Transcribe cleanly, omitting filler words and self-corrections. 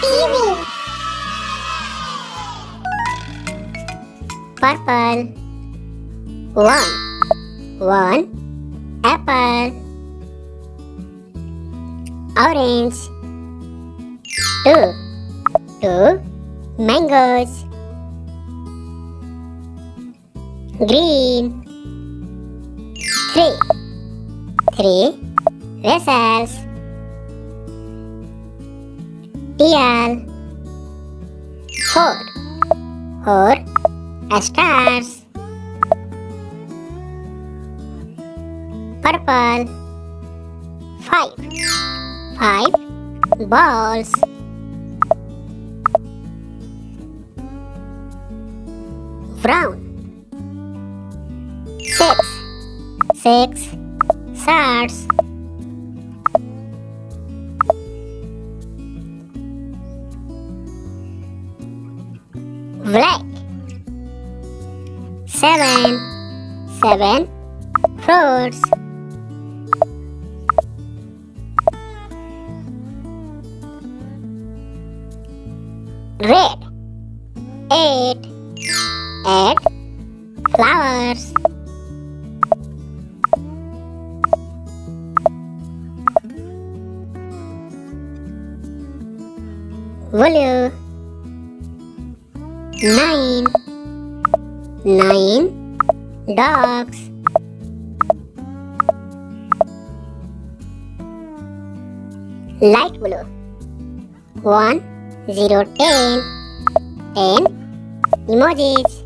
TV. Purple. 1 apple. Orange. 2 mangoes. Green. 3 vessels. Teal. 4 stars. Purple. 5 balls. Brown. 6 shards. Black. 7 fruits. Red. 8 flowers. Blue. 9 dogs. Light blue. 1 0 10 emojis.